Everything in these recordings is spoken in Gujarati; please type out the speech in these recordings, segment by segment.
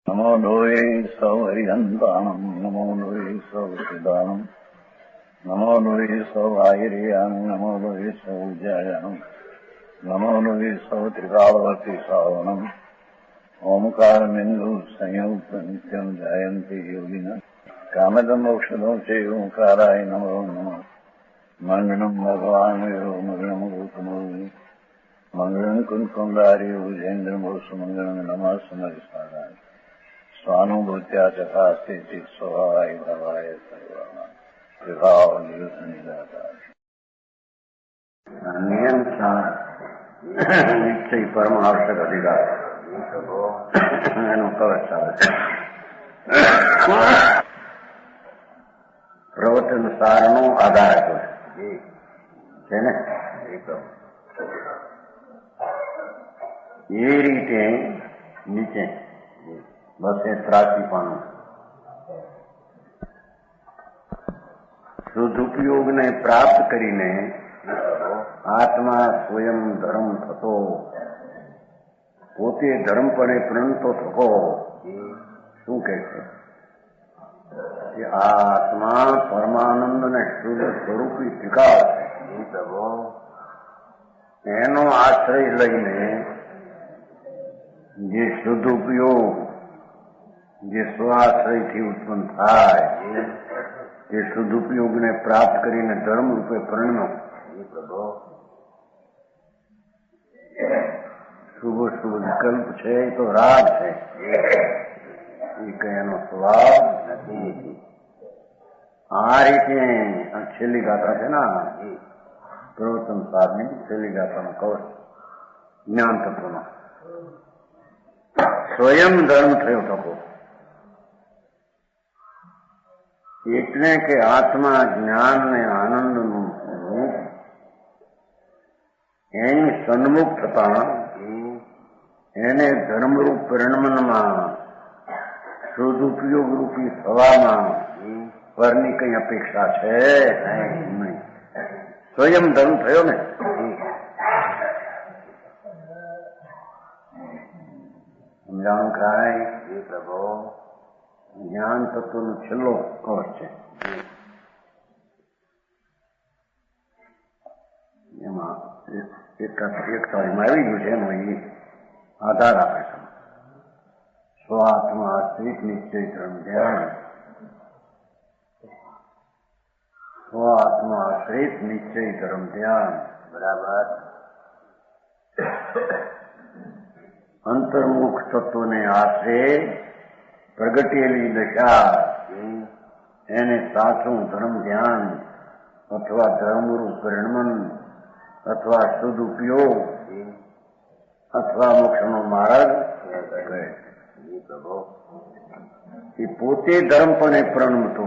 નમો લોહે સૌ હરિહંતાણમ નમો લોહે સૌ સિદાનમ નમો લોહે સૌ આયર્યાન નમો લોહે સૌ જયાનમ નમો લોહે સૌ ત્રિકાળવતી સાવણમ ઓમકારમિંદુ સંયુક્ત નિત્યમ જયંતિ યોગિન કામદમ મોક્ષદો છે ઓંકારાય નમો નમઃ મંગળમ ભગવાન મંગળમ ગૌતમો મંગળમ કુંકુંડાર્યો જૈન્દ્રમો સુમંગળમ નમઃ સમરિસારાય સ્વાનુભૂત્યા ચકાસ્તે સ્વભાવાય ભવાય સર્વમાં વિભાવ નિયુત નિરાકાર નિયમ નિશ્ચય પરમ આવશ્યક અધિકાર એનું કવચ આવે પ્રવચન સારનો આધાર છે ને એ રીતે નીચે બસ 83 પાનું સદુપયોગને પ્રાપ્ત કરીને આત્મા સ્વયં ધર્મ થતો પોતે ધર્મપણે પ્રણતો થકો શું કહે છે કે આ આત્મા પરમાનંદ ને શુદ્ધ સ્વરૂપી ત્રિકાળ છે એનો આશ્રય લઈને જે શુદ્ધ ઉપયોગ જે સ્વાશ્રયથી ઉત્પન્ન થાય તે શુદ્ધ ઉપયોગને પ્રાપ્ત કરીને ધર્મ રૂપે પરિણમ્યો શુભ શુભ વિકલ્પ છે એ તો રાગ છે એ કઈ એનો સ્વભાવ નથી. આ રીતે છેલ્લી ગાથા છે ને પ્રવચન સારની છેલ્લી ગાથાનો કવચ જ્ઞાન તત્વનો સ્વયં ધર્મ થયો થકો એટલે કે આત્મા જ્ઞાન ને આનંદનું એની સન્મુખ થતા એને ધર્મરૂપ પરિણમનમાં સદુપયોગ રૂપી થવામાં પરની કઈ અપેક્ષા છે નહીં. સ્વયં ધર્મ થયો ને સમજાણું ખાય એ પ્રભુ જ્ઞાન તત્વનો છેલ્લો કવચ છે. એમાં એક થાળીમાં આવી ગયું છે એનો એ આધાર આપે છે. સ્વાત્મા આશ્રિત નિશ્ચય ધર્મ ધ્યાન સ્વાત્મા આશ્રિત નિશ્ચય ધર્મ ધ્યાન બરાબર અંતર્મુખ તત્વને આશરે પ્રગટેલી દશા એને સાચું ધર્મ ધ્યાન અથવા ધર્મરૂપ પરિણમન અથવા શુદ્ધ ઉપયોગ અથવા મોક્ષનો માર્ગ કહે એ પોતે ધર્મપણે પ્રણમતો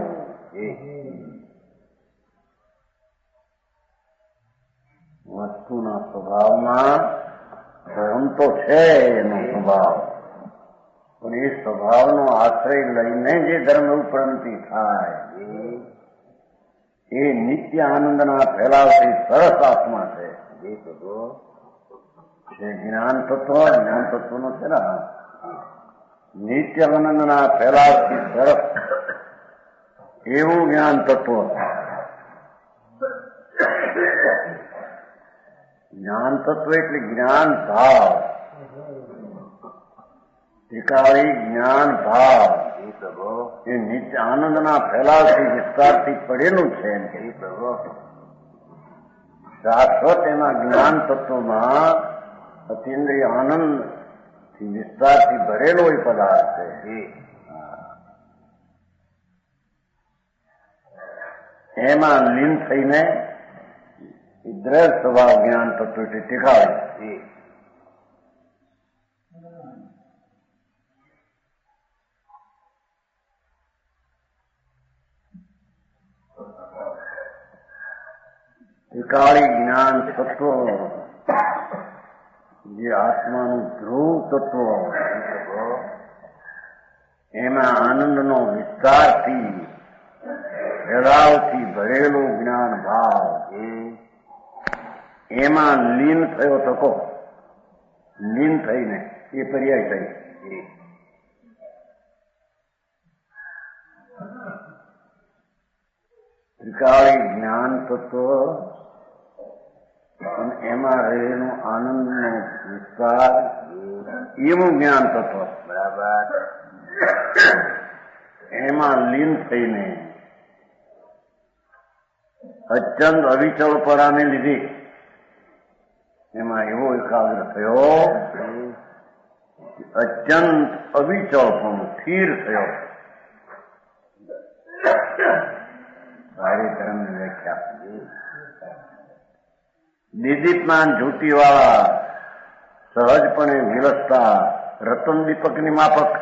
વસ્તુના સ્વભાવમાં ધર્મ તો છે એનો સ્વભાવ પણ એ સ્વભાવનો આશ્રય લઈને જે ધર્મરૂપ પ્રણતિ થાય એ નિત્ય આનંદના ફેલાવતી સરસ આત્મા છે. જ્ઞાન તત્વનો છે ને નિત્ય આનંદના ફેલાવતી સરસ એવું જ્ઞાન તત્વ. જ્ઞાન તત્વ એટલે જ્ઞાન ભાવ ત્રિકાળી જ્ઞાન ભાવ એ નિત્ય આનંદના ફેલાવથી વિસ્તારથી પડેલું છે. શાશ્વત એના જ્ઞાન તત્વમાં અતિન્દ્રિય આનંદ થી વિસ્તારથી ભરેલો એ પદાર્થ છે. એમાં લીન થઈને દ્રઢ સ્વભાવ જ્ઞાન તત્વ એટલે ટીકાળી જ્ઞાન તત્વ જે આત્માનું ધ્રુવ તત્વ એમાં આનંદનો વિસ્તારથી ફેલાવથી ભરેલો જ્ઞાન ભાવ એમાં લીન થયો થકો લીન થઈને એ પર્યાય થઈ ત્રિકાળી જ્ઞાન તત્વ અને એમાં રહેલું આનંદનો વિસ્તાર એવું જ્ઞાન તત્વ બરાબર એમાં લીન થઈને અત્યંત અવિચળપણાને લીધે એમાં એવો એકાગ્ર થયો અત્યંત અવિચળપણું સ્થિર થયો. સારી ધર્મની વ્યાખ્યા. દીદીપમાન જ્યોતિવાળા સહજપણે વિલસતા રતન દીપકની માફક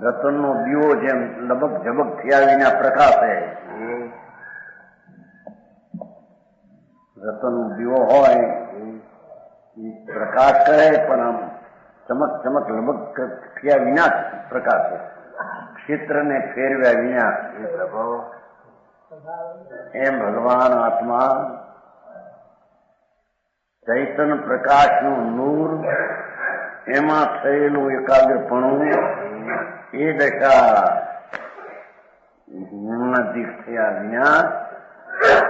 રતનનો દીવો જેમ લબક ઝબક થયા વિના પ્રકાશે. રતનનો દીવો હોય એ પ્રકાશ કરે પણ આમ ચમક ચમક લબક થયા વિના પ્રકાશે. ક્ષેત્રને ફેરવ્યા વિના એમ ભગવાન આત્મા ચૈતન્ય પ્રકાશનું નૂર એમાં થયેલું એકાગ્રપણું એ દશા નજીક થયા વિના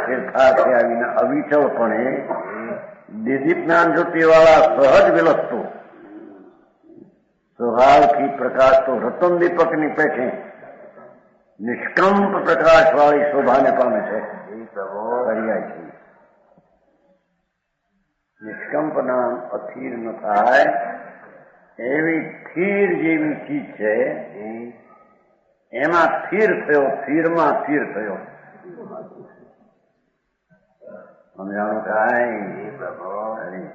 ફેરફાર થયા વિના અવિચળપણે દીદીપમાન જ્યોતિવાળા સહજ વિલસતો સ્વભાવથી પ્રકાશ તો રતન દીપકની પેઠે નિષ્કંપ પ્રકાશ વાળી શોભાને પામે છે. પર્યાય છે. નિષ્કંપ નામ અસ્થિર ન થાય એવી સ્થિર જેવી ચીજ છે એમાં સ્થિર થયો. સ્થિરમાં સ્થિર થયો. સમજાણું કાંઈ?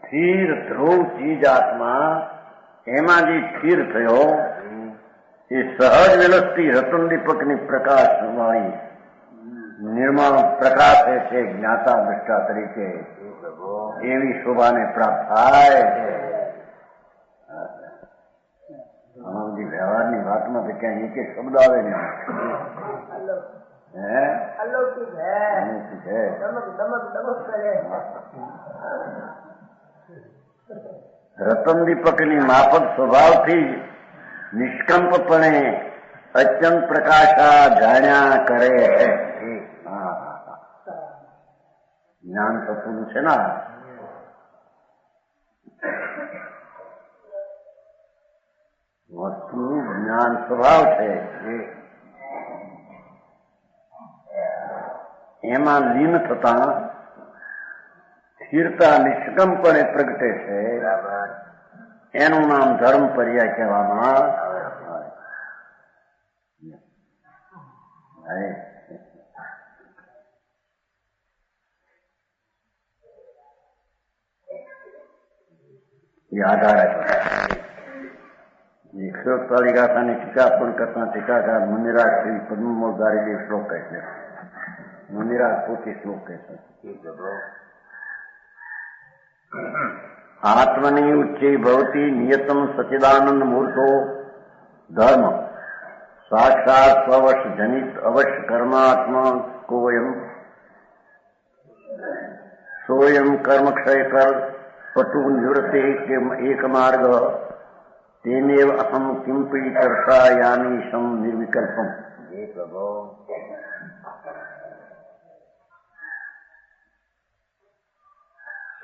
સ્થિર ધ્રુવ ચીજ આત્મા એમાં જે સ્થિર થયો એ સહજ વિલસતી રતન દીપકની પ્રકાશ વાળી નિર્મળ પ્રકાશે છે જ્ઞાતા દ્રષ્ટા તરીકે એવી શોભાને પ્રાપ્ત થાય. આમાં બધી વ્યવહારની વાતમાં તો ક્યાંય એક શબ્દ આવે ને રતન દીપકની માફક સ્વભાવથી નિષ્કંપપણે અત્યંત પ્રકાશા જાણ્યા કરે છે. જ્ઞાન તત્વનું છે ને વસ્તુ જ્ઞાન સ્વભાવ છે એમાં લીન થતા સ્થિરતા નિષ્કંપણે પ્રગટે છે. એનું નામ ધર્મ પર્યાય કહેવામાં આવે. આધાર એકસોતાળી ગાથાની ટીકા પણ કરતા ટીકાકાર મુનિરાજ શ્રી પદ્મમોલધારી શ્લોક કહે છે. મુનિરાજ પોતે શ્લોક કહે છે. આત્મની ઉચ્ચે ભવતી નિયતમ સચિદાનંદ મૂર્તો ધર્મ સાક્ષાત સ્વવશ જનિત અવશ્ય કર્માત્મા કોયમ સોયમ કર્મ ક્ષય કર પટુ નિવૃત્તે એક માર્ગ તેનેવ અહમ કિંપી કરતા યામી સમ નિર્વિકલ્પમ.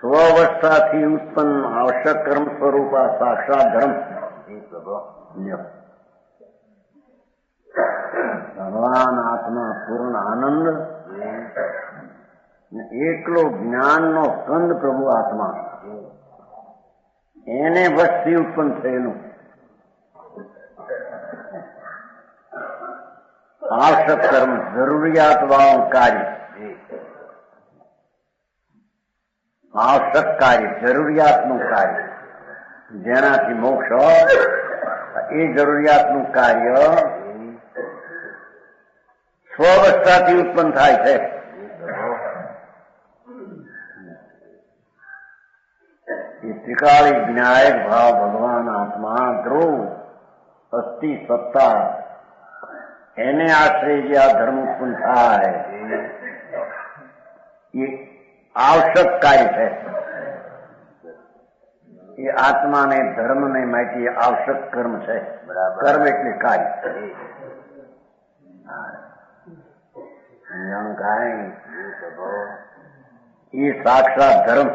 સ્વઅવસ્થાથી ઉત્પન્ન આવશ્યક કર્મ સ્વરૂપા સાક્ષાત ધર્મ ભગવાન આત્મા પૂર્ણ આનંદ એકલો જ્ઞાનનો સ્કંદ પ્રભુ આત્મા એને વસ્તી ઉત્પન્ન થયેલું આવશ્યક કર્મ જરૂરિયાત વાળું કાર્ય આવશ્યક કાર્ય જરૂરિયાતનું કાર્ય જેનાથી મોક્ષ એ જરૂરિયાતનું કાર્ય સ્વઅવસ્થાથી ઉત્પન્ન થાય છે. એ ત્રિકાળી જ્ઞાયક ભાવ ભગવાન આત્મા ધ્રુવ અસ્થિ સત્તા એને આશ્રય જે આ ધર્મ ઉત્પન્ન થાય એ આવશ્યક કાર્ય છે. એ આત્માને ધર્મને માટે આવશ્યક કર્મ છે. કર્મ એટલે કાર્ય. સમજાણું કાંઈ? એ સાક્ષાત ધર્મ,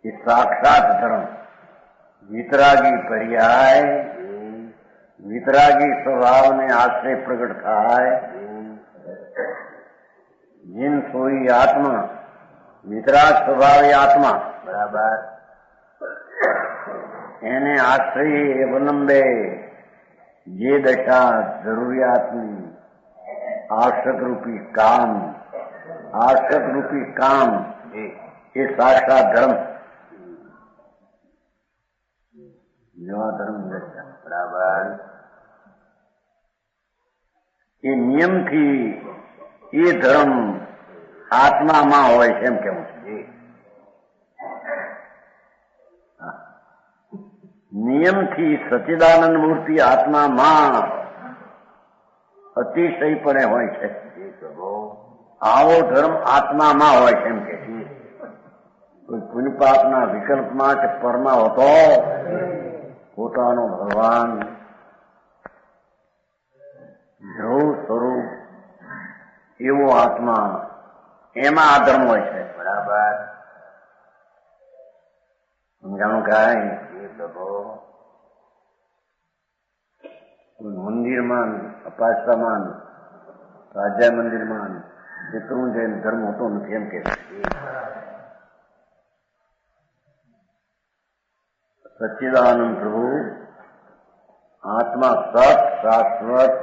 એ સાક્ષાત ધર્મ. વિતરાગી પર્યાય, વિતરાગી સ્વભાવને આશ્રય પ્રગટ થાય. જીન સોઈ આત્મા, વિતરાગ સ્વભાવ એ આત્મા, બરાબર. એને આશ્રય અવલંબે જે દશા જરૂરિયાતની આવશ્યક રૂપી કામ, આવશ્યક રૂપી કામ એ સાક્ષાત ધર્મ. જેવા ધર્મ બરાબર. એ નિયમથી એ ધર્મ આત્મામાં હોય છે એમ કેવું છે. નિયમથી સચ્ચિદાનંદ મૂર્તિ આત્મામાં અતિશયપણે હોય છે. આવો ધર્મ આત્મામાં હોય છે એમ કે કોઈ પુણ્ય પાપના વિકલ્પમાં કે પરમાં હોતો પોતાનો ભગવાન ધ્રુવ સ્વરૂપ એવો આત્મા, એમાં આ ધર્મ હોય છે. બરાબર. સમજાણું કાંઈ? મંદિરમાં, અપાસમાં, રાજા મંદિરમાં જેટલું જૈન ધર્મ હોતો નથી એમ કે સચ્ચિદાનંદ પ્રભુ આત્મા સત, શાશ્વત,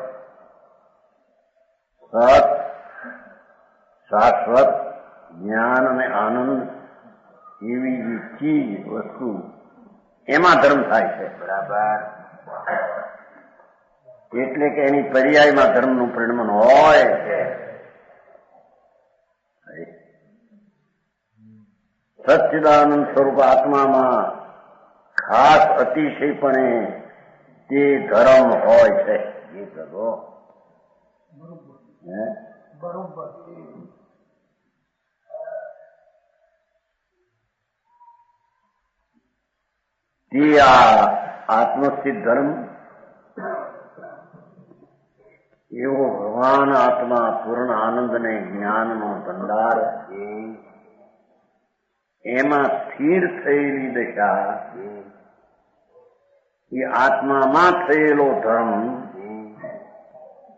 સત, શાશ્વત જ્ઞાન અને આનંદ એવી જે ચીજ વસ્તુ એમાં ધર્મ થાય છે. બરાબર. એટલે કે એની પર્યાયમાં ધર્મનું પરિણમન હોય છે. સચ્ચિદાનંદ સ્વરૂપ આત્મામાં ખાસ અતિશયપણે તે ધર્મ હોય છે. એ કરો બરોબર. તે આ આત્મસ્થિત ધર્મ એવો ભગવાન આત્મા પૂર્ણ આનંદ ને જ્ઞાનનો ભંડાર, એમાં સ્થિર થયેલી દશા એ આત્મામાં થયેલો ધર્મ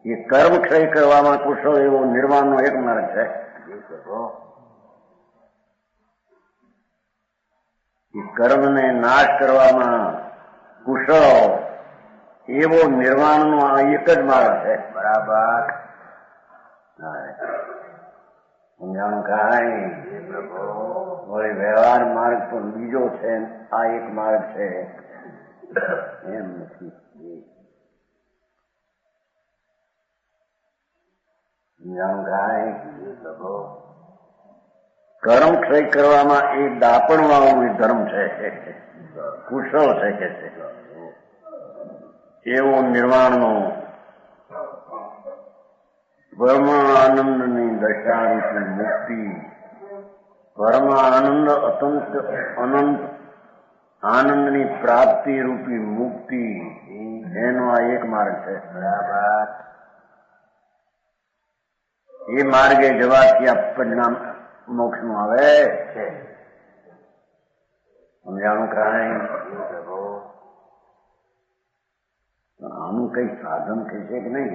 એ કર્મ ક્ષય કરવામાં કુશળ એવો નિર્વાણનો એક માર્ગ છે. એ કર્મને નાશ કરવામાં કુશળ એવો નિર્વાણનો આ એક જ માર્ગ છે. બરાબર. સમજાણું કાંઈ? વળી વ્યવહાર માર્ગ પણ બીજો છે, આ એક માર્ગ છે એમ નથી. સમજાણું કાંઈ? કર્મ ક્ષય કરવામાં એ દાપણ વાળું ધર્મ છે, કુશળ છે કે છે એવો નિર્વાણનો પરમાનંદની દશારૂપી મુક્તિ, પરમાનંદ અતંત અનંત આનંદની પ્રાપ્તિ રૂપી મુક્તિ, એનો આ એક માર્ગ છે. બરાબર. એ માર્ગે જવાથી આ પરિણામ મોક્ષનું આવે છે. સમજાણું કાંઈ? આનું કઈ સાધન કહે છે કે નહીં?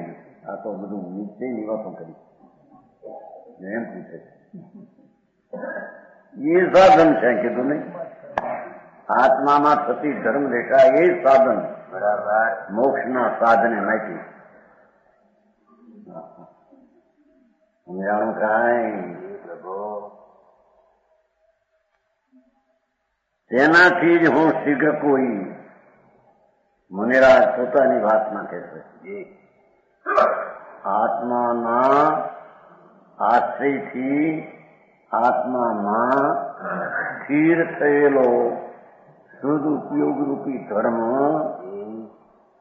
આ તો બધું નિશ્ચયની વાતો કરી એમ પૂછે છે. એ સાધન છે કીધું નહીં. આત્મામાં થતી ધર્મ રેખા એ સાધન. બરાબર. મોક્ષના સાધને નાખી. સમજાણું કાંઈ? તેનાથી જ હું શીઘ્ર કોઈ મુનિરાજ પોતાની વાતમાં કહેશે આત્માના આશ્રયથી આત્મામાં સ્થિર થયેલો શુદ્ધ ઉપયોગ રૂપી ધર્મ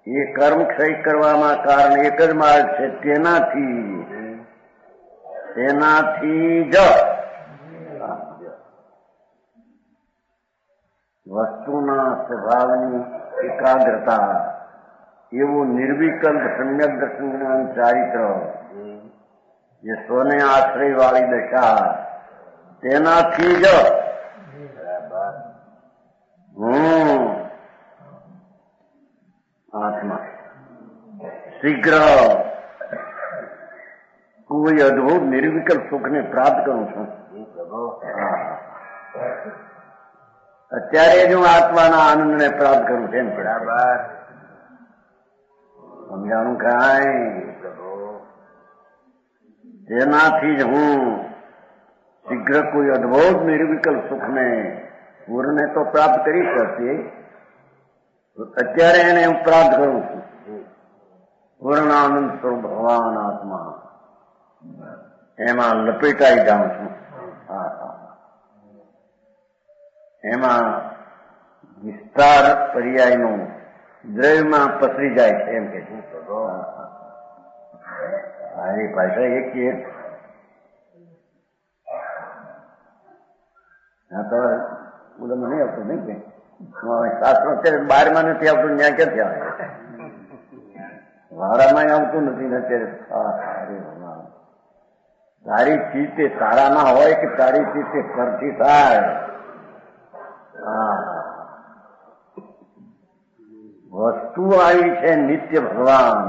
એ કર્મ ક્ષય કરવામાં કારણ એક જ માર્ગ છે. તેનાથી જ વસ્તુના સ્વભાવની એકાગ્રતા એવું નિર્વિકલ્પ સમ્યક દર્શન જ્ઞાન ચારિત્ર જે સ્વને આશ્રય વાળી દશા તેનાથી જ હું આત્મા શીઘ્ર કોઈ અદભુત નિર્વિકલ્પ સુખને પ્રાપ્ત કરું છું. અત્યારે જ હું આત્માના આનંદને પ્રાપ્ત કરું છું. બરાબર સમજાણું કાંઈ? તેનાથી જ હું શીઘ્ર કોઈ અદભુત નિર્વિકલ્પ સુખને પૂર્ણને તો પ્રાપ્ત કરી શકશે. અત્યારે એને હું પ્રાપ્ત કરું છું. પૂર્ણાનંદ સ્વરૂપ ભગવાન આત્મા એમાં લપેટાઈ જાઉં છું. એમાં વિસ્તાર પર્યાયનું દ્રવ્યમાં પસરી જાય છે એમ કે છે. મારી ભાષા એક તો બોલો મને આવતું નહીં કે શાસ્ત્રો અત્યારે 12માં નથી આવતું, ત્યાં ક્યાંથી આવે? વારામાં આવતું નથી ને અત્યારે. તારી ચીજ તે તારામાં હોય કે તારી ચીજ તે પરથી થાય. વસ્તુ આવી છે નિત્ય ભગવાન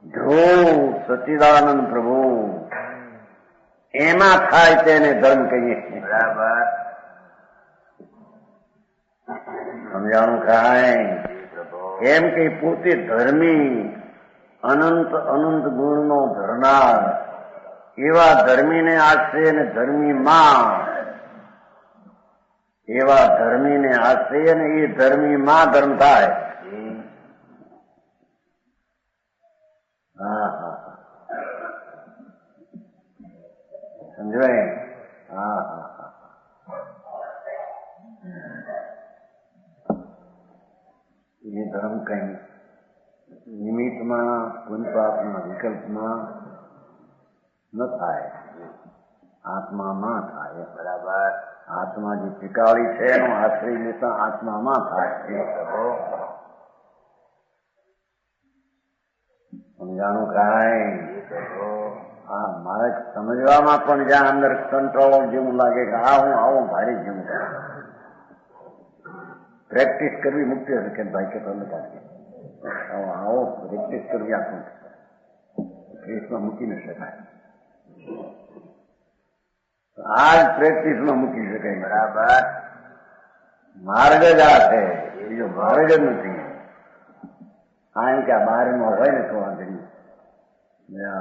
ધ્રુવ સચ્ચિદાનંદ પ્રભુ, એમાં થાય તેને ધર્મ કહીએ. બરાબર સમજાણું કાંઈ? એમ કે પોતે ધર્મી અનંત અનંત ગુણનો ધરનાર એવા ધર્મીને આશ્રય અને ધર્મીમાં એવા ધર્મીને આશ્રય ને એ ધર્મીમાં ધર્મ થાય. સમજાય? એ ધર્મ કઈ નિમિત્તમાં પુનપાપના વિકલ્પમાં ન થાય, આત્મામાં થાય. બરાબર આત્મા જે ટીકાળી છે એનો આશ્રય લેતા આત્મામાં થાય. સમજાણું કાંઈ? મારે સમજવામાં પણ જ્યાં અંદર કંટ્રોલ જેવું લાગે કે હું આવું ભારે જેવું પ્રેક્ટિસ કરવી મુક્તિ હશે કે ભાઈ કે તમે આવો પ્રેક્ટિસ કરવી આપણું કેસમાં મૂકી ન શકાય. આ જ પ્રેક્ટિસમાં મૂકી શકાય. બરાબર માર્ગ જ આ છે, બીજો માર્ગ જ નથી. આ એમ કે આ બારમાં હોય ને તો આ ઘડી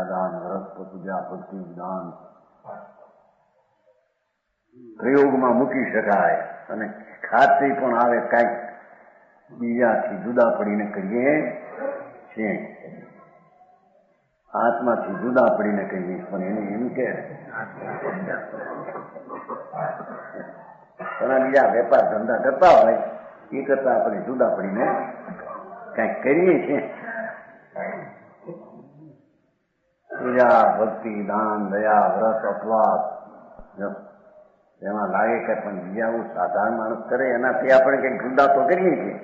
દાન વ્રત પૂજા ભક્તિ દાન પ્રયોગમાં મૂકી શકાય અને ખાતરી પણ આવે કઈક બીજાથી જુદા પડીને કરીએ છીએ, આત્માથી જુદા પડીને કહીએ. પણ એને એમ કે ઘણા બીજા વેપાર ધંધા કરતા હોય એ કરતા આપણે જુદા પડીને કઈક કરીએ છીએ. પૂજા ભક્તિ દાન દયા વ્રત અપવાદ એમાં લાગે કે પણ બીજા હું સાધારણ માણસ કરે એનાથી આપણે કઈક જુદા તો કરીએ છીએ,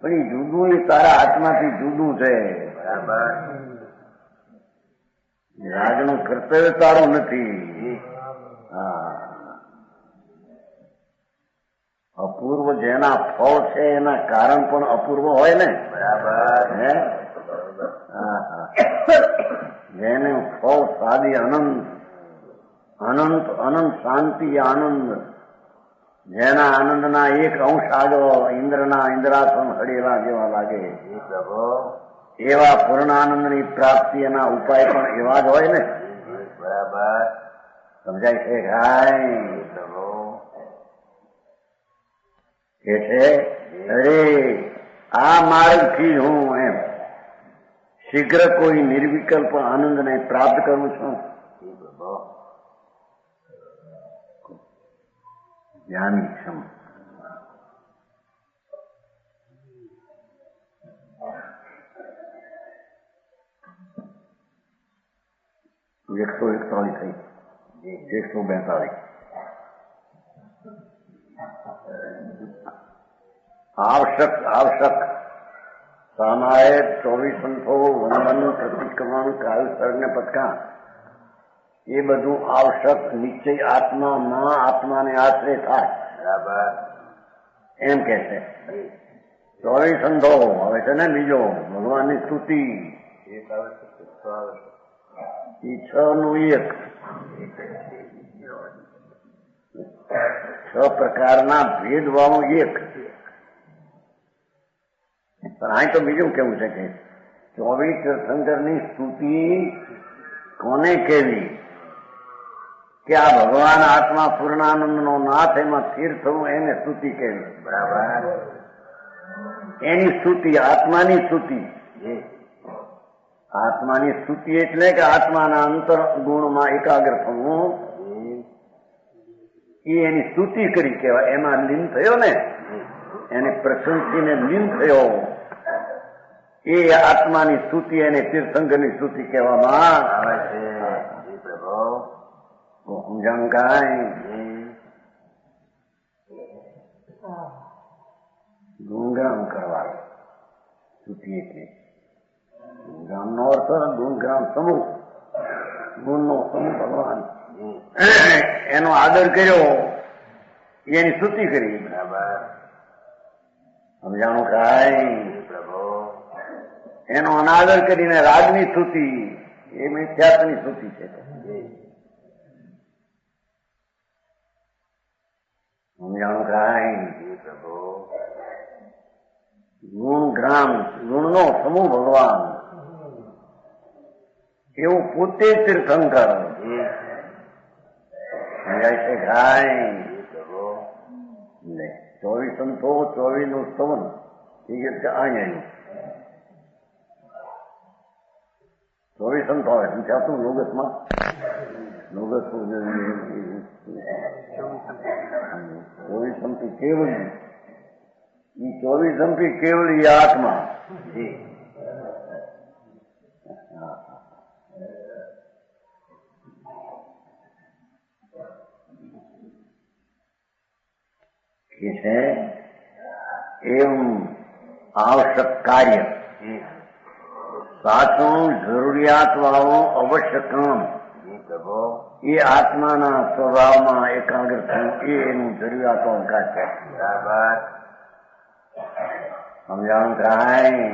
પણ એ જુદું એ તારા આત્માથી જુદું છે. બરાબર રાજનું કર્તવ્ય તારું નથી. અપૂર્વ જેના ફળ છે એના કારણ પણ અપૂર્વ હોય ને. બરાબર હે જેને ફળ સાદી અનંત અનંત અનંત શાંતિ આનંદ, જેના આનંદના એક અંશ આગળ ઇન્દ્રના ઇન્દ્રાસન હળેલા જેવા લાગે એવા પૂર્ણાનંદની પ્રાપ્તિ એના ઉપાય પણ એવા જ હોય ને. બરાબર સમજાય છે? કે છે અરે આ માર્ગથી હું એમ શીઘ્ર કોઈ નિર્વિકલ્પ આનંદને પ્રાપ્ત કરું છું. જ્ઞાની ક્ષમ 141 થઈ, 142. આવશ્યક સામાએ 24 સંતો વંદન પ્રતિક્રમણ કાલસર ને પથકા એ બધું આવશ્યક નિશ્ચય આત્મામાં આત્માને આશ્રય થાય. બરાબર એમ કે છે. 24 સંતો હવે છે ને બીજો ભગવાનની સ્તુતિ એ 6 નું 1 6 પ્રકારના ભેદભાવો 1. પણ અહીં તો બીજું કેવું છે કે 24 તીર્થંકરની સ્તુતિ કોને કેવી કે આ ભગવાન આત્મા પૂર્ણાનંદનો નાથ એમાં સ્થિર થવું એને સ્તુતિ કેવી. બરાબર એની સ્તુતિ આત્માની સ્તુતિ. આત્માની સ્તુતિ એટલે કે આત્માના અંતર ગુણમાં એકાગ્ર થવું એ એની સ્તુતિ કરી કહેવાય. એમાં લીન થયો ને એની પ્રશંસીને લીન થયો એ આત્માની સ્તુતિ એને તીર્થંકરની સ્તુતિ કહેવામાં આવે છે. સમજાણું કાંઈ ગુણગ્રામ કરવા સ્તુતિ એટલે ગુણગ્રામ નો અર્થ ગુણગ્રામ સમૂહ ગુણનો સમૂહ ભગવાન એનો આદર કર્યો એની સ્તુતિ કરી. બરાબર સમજાણું કાંઈ એનો અનાદર કરીને રાગની સ્તુતિ એ મિથ્યાત્વની સ્તુતિ છે. સમજાણું કાંઈ ગુણગ્રામ ગુણનો સમૂહ ભગવાન એવું પોતે તીર્થંકર સમજાય છે. કાંઈ 24 સંતો 24 નું સ્તવન એ કે અહીંયા 24 સંતો આવે સમજાતું લોગસમાં લોગસ 24 સંપી કેવલી એ 24 સંપી કેવલી આત્મા કે છે એમ આવશ્યક કાર્ય સાચું જરૂરિયાત વાળું અવશ્ય કામ એ આત્માના સ્વભાવમાં એકાગ્ર થયું એ એનું જરૂરિયાતો અંકાર છે. બરાબર સમજાણું કાંઈ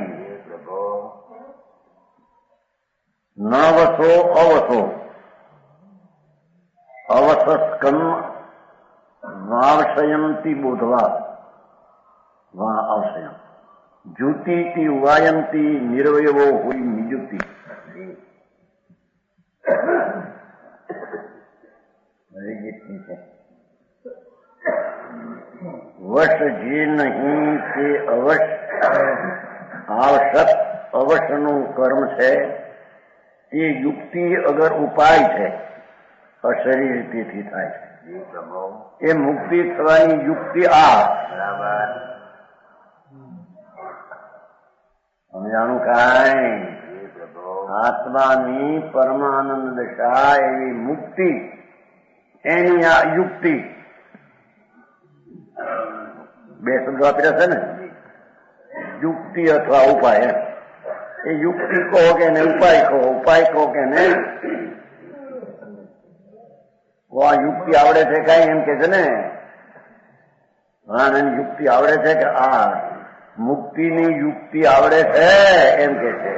ન વસો અવસો અવસસ્કમ વાવશયંતી બોધવા વા અવશયમ જુતિથી ઉવાયંતી નિર્વયવો હોય નિજુતિ. વશ જે નહીં તે આવશ્યક અવશ્યનું કર્મ છે તે યુક્તિ અગર ઉપાય છે અશરીર તેથી થાય છે. એ મુક્તિ થવાની યુક્તિ આ. બરાબર સમજાણું કાંઈ આત્માની પરમાનંદ દશા એવી મુક્તિ એની આ યુક્તિ. બે શબ્દો આપી રહ્યા છે ને યુક્તિ અથવા ઉપાય. એ યુક્તિ કહો કે એને ઉપાય કહો ઉપાય કહો કે ને આ યુક્તિ આવડે છે કઈ એમ કે છે ને હા એની યુક્તિ આવડે છે કે આ મુક્તિની યુક્તિ આવડે છે એમ કે છે.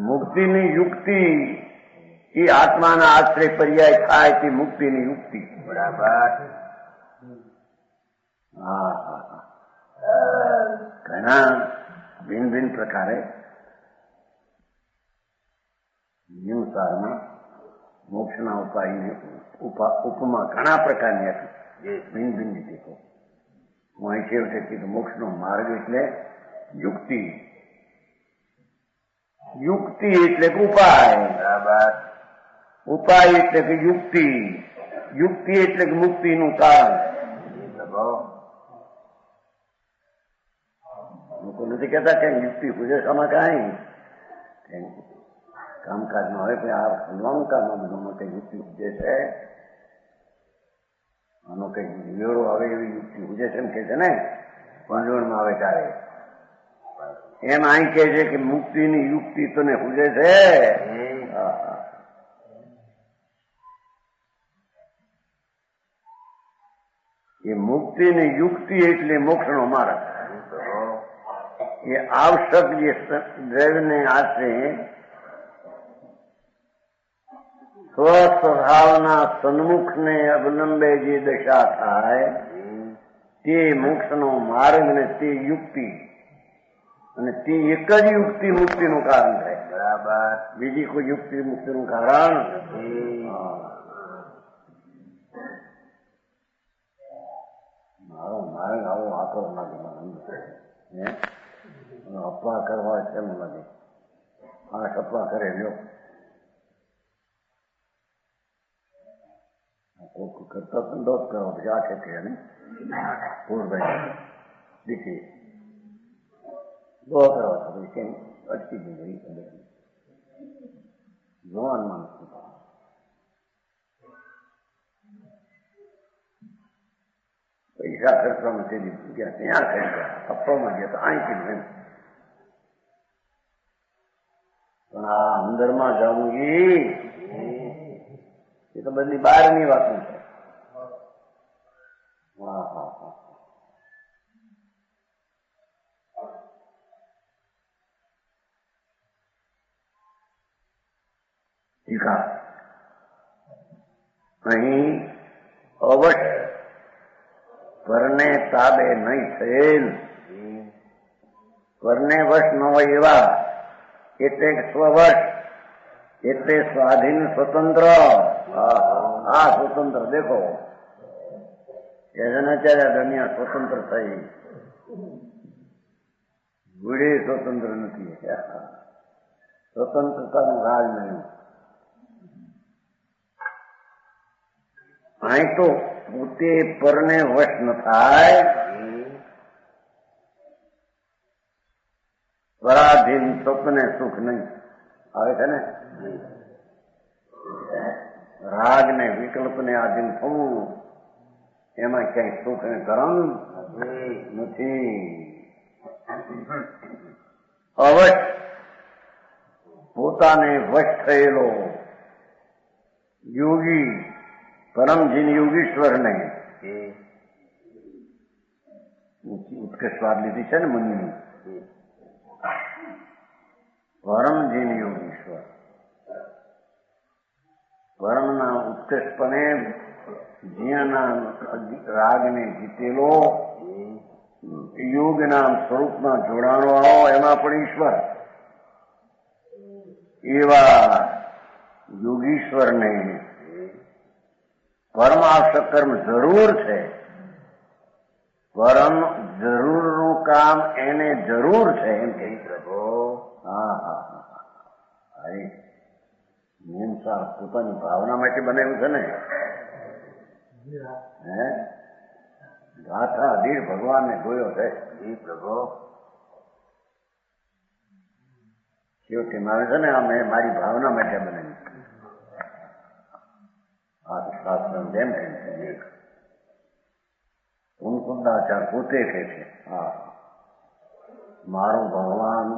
મુક્તિની યુક્તિ એ આત્માના આશ્રય પર્યાય થાય તે મુક્તિની યુક્તિ. બરાબર હા હા ઘણા ભિન્ન ભિન્ન પ્રકારે હિંસામાં મોક્ષના ઉપાયની ઉપમા ઘણા પ્રકારની હતી. ભિન્ન ભિન્ન રીતે કહું હું અહીં છેવટે કીધું મોક્ષનો માર્ગ એટલે યુક્તિ. યુક્તિ એટલે કે ઉપાય. બરાબર ઉપાય એટલે કે યુક્તિ. યુક્તિ એટલે કે મુક્તિનું કારણ. લોકો નથી કહેતા કે યુક્તિ પૂજેશામાં કાંઈ કામકાજમાં હોય કે આ ફલવાનું કામ બધું કઈ યુક્તિ પૂજે છે આનો કઈ વેળો આવે એવી યુક્તિ પૂજે છે એમ કે છે ને મૂંઝવણમાં આવે ત્યારે એમ અહીં કે છે કે મુક્તિની યુક્તિ તને પૂજે છે. એ મુક્તિની યુક્તિ એટલે મોક્ષનો માર્ગ. એ આવશ્યક જે દ્રવ્યને આશરે સ્વસ્વભાવના સન્મુખને અવલંબે જે દશા થાય તે મોક્ષનો માર્ગ ને તે યુક્તિ, અને તે એક જ યુક્તિ મુક્તિનું કારણ થાય. બરાબર. બીજી કોઈ યુક્તિ મુક્તિનું કારણ નથી. મારો માર્ગ આવો આકરો નથી, અપવા કરવા કેમ નથી? આ અપવા કરે લ્યો, કોઈ કરતા સંતોષ કરો પછી આ છે ને પૂરભાઈ દીકરી દો કરવા પછી કેમ અટકી ગઈ જવાન માણસ પૈસા ખર્ચવામાં તે ગયા ત્યાં ખર્ચ્યા, અપવામાં ગયા તો અહીં કીધું. પણ આ અંદરમાં જવું એ તો બધી બહારની વાતો છે. ટીકા અહીં અવશ્ય પરને તાબે નહીં થયેલ, પરને વશ ન હોય એવા, એટલે સ્વવશ એટલે સ્વાધીન સ્વતંત્ર. આ સ્વતંત્ર દેખો અત્યારે દુનિયા સ્વતંત્ર થઈ, ગુડી સ્વતંત્ર નથી. સ્વતંત્રતાનું રાજ નહીં. અહીં તો પોતે પરને વશ ન થાય, પરાધીન સ્વપ્ને સુખ નહીં આવે છે ને. રાગ ને વિકલ્પ ને આધીન થવું એમાં ક્યાંય સુખ ને કરમ નથી. અવશ્ય પોતાને વશ થયેલો યોગી પરમજીન યોગીશ્વર ને ઉત્કૃષ્ટ સ્વાદ લીધી છે ને મુનિની. પરમજીન યોગીશ્વર પરમના ઉત્કૃષ્ટપણે જ્ઞાના રાગને જીતેલો, યોગ નામ સ્વરૂપમાં જોડાણો આવો એમાં પણ ઈશ્વર, એવા યોગીશ્વરને પરમ આવશ્યક કર્મ જરૂર છે. પરમ જરૂરનું કામ એને જરૂર છે એમ કહી શકો. નિયમસાર પોતાની ભાવના માટે બનાવ્યું છે ને. હે ગાથા અધીર ભગવાનને જોયો છે. પ્રભુ છેવટે મારે છે ને આ મેં મારી ભાવના માટે બનાવી. આ શાસ્ત્ર જેમ કે ઉનકુંદાચાર પોતે કહે છે મારું ભગવાન.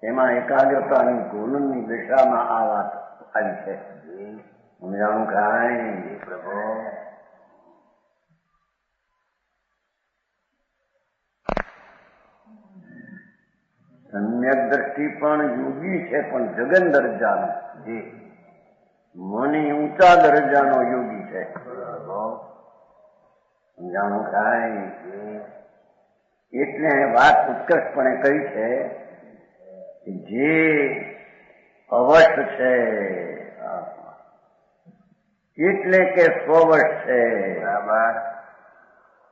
એમાં એકાગ્રતાની ગોલનની દિશામાં આ વાત આવી છે. હું જાણું કાંઈ પ્રભુ સમ્યક દ્રષ્ટિ પણ યોગી છે, પણ જગન દરજ્જાનો મની ઊંચા દરજ્જાનો યોગી છે. જાણું કાંઈ એટલે વાત ઉત્કર્ષપણે કહી છે જે અવશ્ય છે એટલે કે સ્વવશ છે.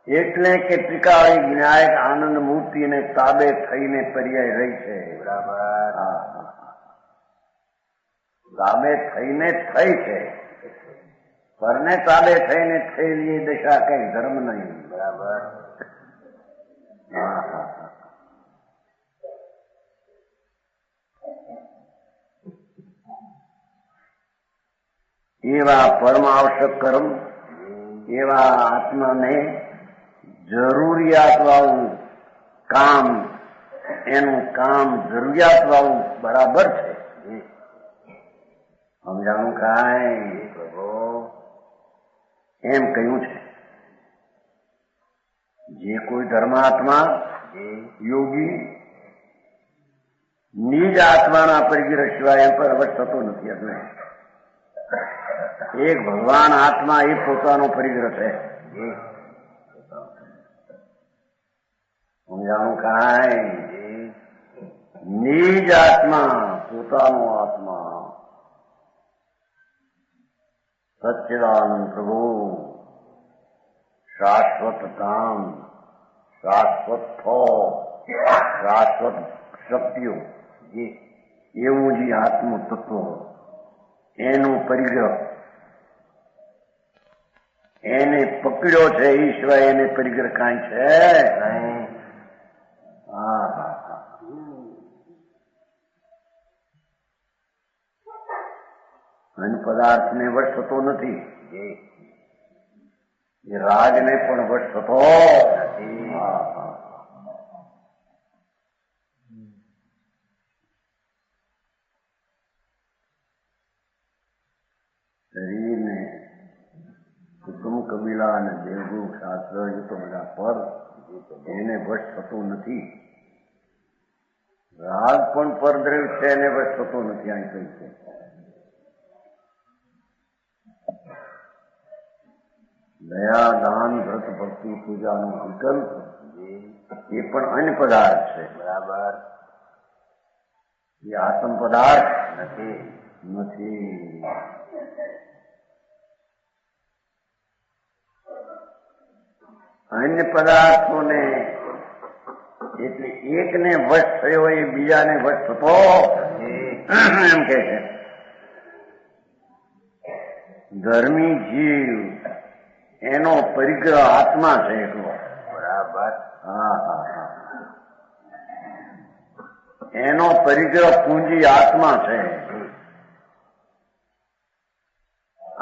એટલે કે ત્રિકાળી જ્ઞાયક આનંદ મૂર્તિને તાબે થઈને પર્યાય રહી છે. તાબે થઈને થઈ છે, પરને તાબે થઈને થયેલી દશા કઈ ધર્મ નહીં. બરાબર. એવા પરમ આવશ્યક કર્મ, એવા આત્માને જરૂરિયાત વાળું કામ, એનું કામ જરૂરિયાત વાળું બરાબર છે. સમજાણું કાંઈ પ્રભુ? એમ કહ્યું છે. જે કોઈ ધર્માત્મા યોગી નિજ આત્માના પરિગ્રહ સિવાય એમ પર અવશ્ય થતો નથી. એટલે એક ભગવાન આત્મા એ પોતાનો પરિગ્રહ છે. સમજાણું કાંઈ? નિજ આત્મા, પોતાનો આત્મા, સચ્ચિદાનંદ પ્રભુ, શાશ્વત ધામ, શાશ્વત ફળ, શાશ્વત શક્તિઓ, એવું જે આત્મ તત્વ, એનું પરિગ્રહ, એને પકડ્યો છે એ સિવાય એને પરિગ્રહ કાંઈ છે નહીં. અન્ય પદાર્થને વશ થતો નથી. એ રાગને પણ વશ થતો નથી. શરીરને કુટુંબ કબીલા અને દેવગુરુ શાસ્ત્ર એ તો બધા પર એને વશ થતો નથી. રાગ પણ પરદ્રવ છે, એને વશ થતો નથી. અહીં કઈ છે દયા, દાન, વ્રત, ભક્તિ, પૂજાનો વિકલ્પ એ પણ અન્ય પદાર્થ છે. બરાબર? એ આત્મ પદાર્થ નથી. અન્ય પદાર્થોને એટલે એકને વશ થયો એ બીજાને વશ થતો એમ કે છે. ધર્મી જીવ એનો પરિગ્રહ આત્મા છે એટલો. બરાબર? એનો પરિગ્રહ પૂંજી આત્મા છે.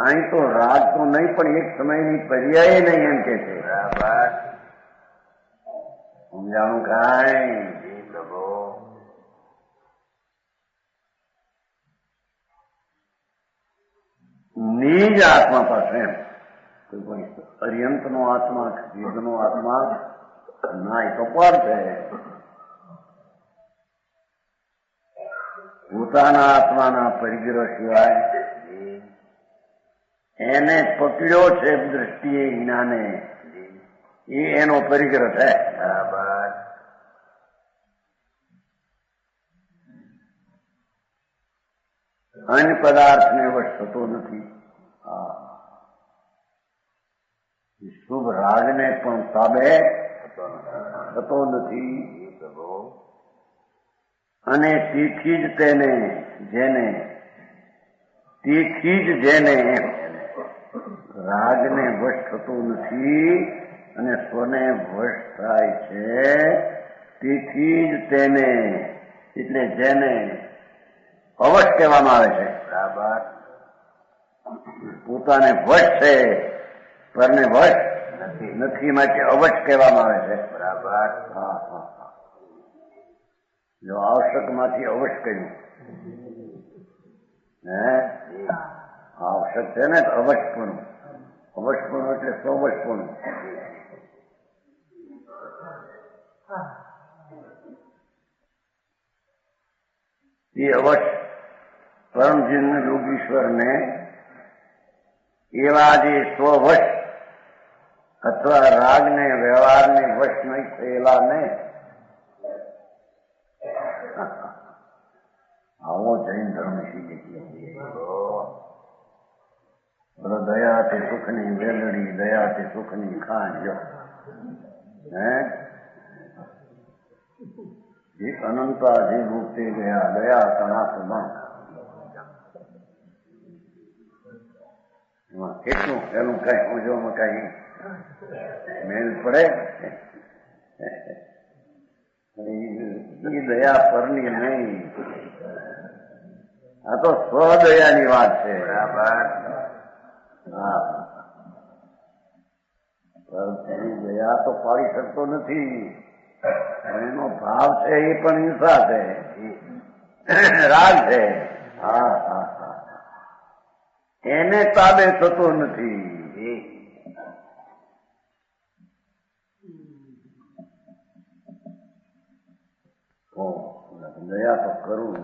અહીં તો રાગ તો નહીં, પણ એક સમયની પર્યાય નહીં એમ કે છે. બરાબર? સમજાણું કાંઈ પ્રભુ? નિજ આત્મા પાસે એમ કોઈ પણ અર્યંતનો આત્મા, વેદનો આત્મા ના, એ તો પર છે. પોતાના આત્માના પરિગ્રહ સિવાય એને પકડ્યો છે દ્રષ્ટિએ, જ્ઞાને, એ એનો પરિગ્રહ છે. બરાબર? અન્ય પદાર્થને વશ થતો નથી. શુભ રાગને પણ તાબે થતો નથી. અને તેથી જ તેને રાગને વશ થતો નથી અને સ્વને વશ થાય છે. તેથી જ તેને, એટલે જેને અવશ કહેવામાં આવે છે. બરાબર? પોતાને વશ છે, પરને વશ નથી, માટે અવશ કહેવામાં આવે છે. બરાબર? જો આવશ્યક માંથી અવશ્ય કહ્યું, આવશ્યક છે ને અવશ્યપણું. અવશ્યપણું એટલે સ્વવશપણું. એ અવશ્ય પરમજીન યોગીશ્વરને એવા જે સ્વવશ અથવા રાગને, વ્યવહારને વશ નહીં થયેલા ને, આવો જૈન ધર્મ શીખે છે. દયાથી સુખની વેલડી, દયાથી સુખની ખાંડ. અનંતા જે મુક્તિ ગયા, દયા કણાથ બંધ. એમાં કેટલું એનું કઈ સમજવામાં કઈ મેલ પડે? એ દયા પરની નહીં, આ તો સ્વદયાની વાત છે. બરાબર? એની દયા તો પાડી શકતો નથી. એનો ભાવ છે એ પણ હિંસા છે, રાગ છે. હા હા હા, એને તાબે થતો નથી. દયા તો કરું,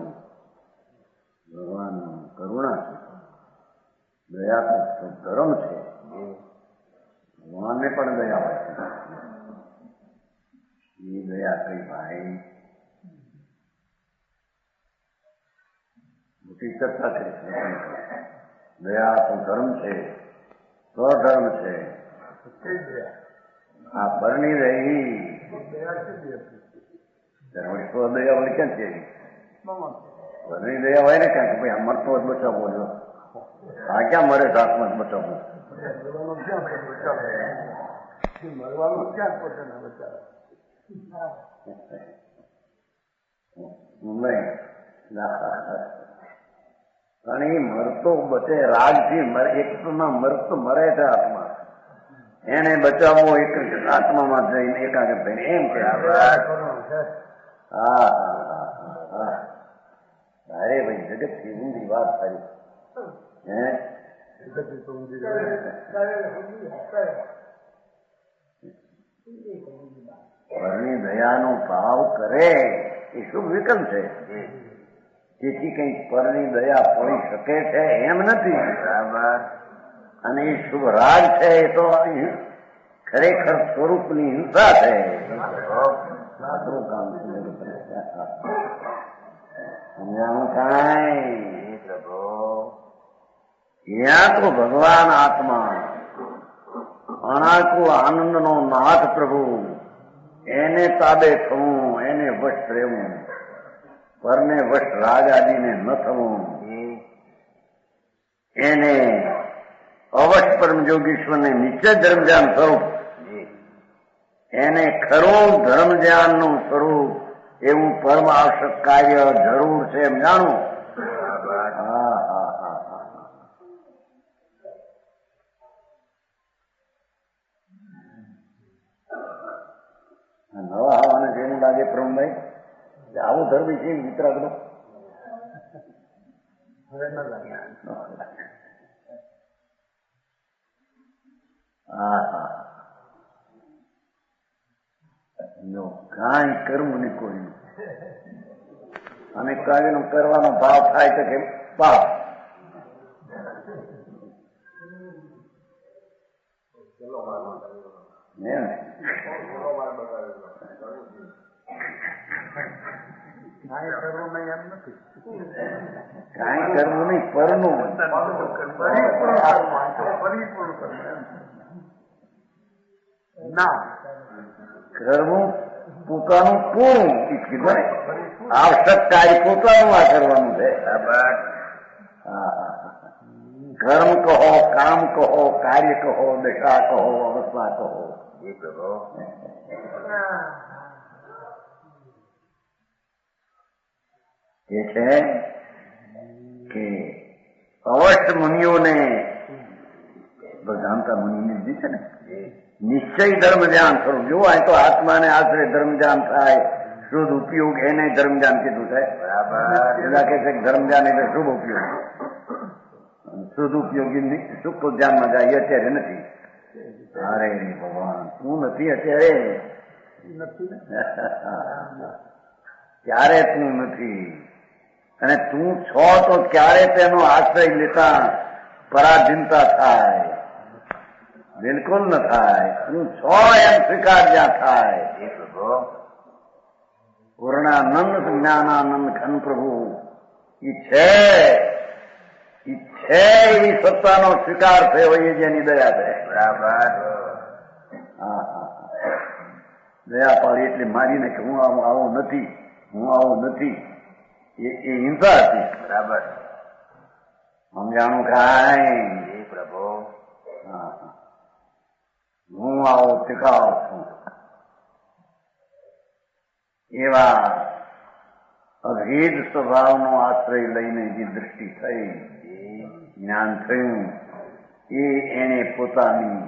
ભગવાન કરુણા છે. દયા તો ધર્મ છે. ભગવાનને પણ દયા હોય છે. એ દયા કઈ ભાઈ મોટી ચર્ચા છે. દયા તો ધર્મ છે, સ્વધર્મ છે. આ પરણી રહી સ્વદયા હોય ક્યાં છે? પરણી દયા હોય ને ક્યાં કે ભાઈ આ મરતો જ બચાવવો જો. આ ક્યાં મરે હાથમાં જ બચાવવું? મરવાનું ક્યાં પોતાના બચાવે પણ એ મરતો બચે રાગથી મરે. એકમાં મરતો મરે છે આત્મા, એને બચાવવો એક આત્મામાં જઈને એકાગ્ર થઈને એમ કે હા હા હા. અરે ભાઈ જગત થી ઊંધી વાત કરી. હે પરની દયાનો ભાવ કરે એ શુભ વિકલ્પ છે. જેથી કઈ પરની દયા પડી શકે છે એમ નથી. બરાબર. અને એ શુભ રાગ છે એ તો ખરેખર સ્વરૂપની હિંસા છે. સારું કામ સમજાણું કાંઈ પ્રભુ. ત્યાં તો ભગવાન આત્મા અણાકુ આનંદનો નાથ પ્રભુ, એને તાબે થવું, એને વશ રહેવું, પરને વશ રાગ આદિને ન થવું, એને અવશ્ય પરમ યોગીશ્વરને નિશ્ચય ધર્મ ધ્યાન સ્વરૂપ, એને ખરું ધર્મ ધ્યાનનું સ્વરૂપ એવું પરમ આવશ્યક કાર્ય જરૂર છે એમ જાણવું. હા હા હા હા. નવા હવાને જેવું લાગે પ્રમભાઈ આવું ધર્મ છે વિતરાગનો. હા હા, કાંઈ કર્મ નહીં કોઈ. અને કાર્યનો કરવાનો ભાવ થાય તો કે પાપ. કાંઈ કરવું નહીં, પરનું કરવું પોતાનું પૂરું કીધું ને. આવશ્યક કાર્ય પોતાનું આ કરવાનું છે. કર્મ કહો, કામ કહો, કાર્ય કહો, દશા કહો, અવસ્થા કહો. એ કહો એ છે કે અવશ્ય મુનિઓને જાણતા મુનિને જે છે ને નિશ્ચય ધર્મ ધ્યાન સ્વરૂપ. જો અહીં તો આત્માને આશ્રય ધર્મ ધ્યાન થાય, શુદ્ધ ઉપયોગ એને ધર્મ ધ્યાન કીધું છે. બધા કે છે ધર્મ ધ્યાન એટલે શુભ ઉપયોગ. શુદ્ધ ઉપયોગી સુખ ધ્યાનમાં જાય અત્યારે નથી. અરે ભગવાન તું નથી અત્યારે, ક્યારે તું નથી. અને તું છો તો ક્યારે તેનો આશ્રય લેતા પરાધીનતા થાય? બિલકુલ ન થાય. તું છો એમ સ્વીકાર જ્યાં થાય. એ પ્રભુ પૂર્ણાનંદ જ્ઞાનાનંદ ઘન પ્રભુ એ છે એ સત્તાનો સ્વીકાર થયો એ જેની દયા છે. બરાબર. હા હા, દયા પાડી એટલે મારીને કે હું આવું નથી, હું આવું નથી, એ હિંસા હતી. બરાબર. સમજાણું કાંઈ પ્રભુ. હા હા, હું આવો ટીકાવ છું. એવા અભેદ સ્વભાવનો આશ્રય લઈને જે દૃષ્ટિ થઈ, જ્ઞાન થયું, એ એને પોતાની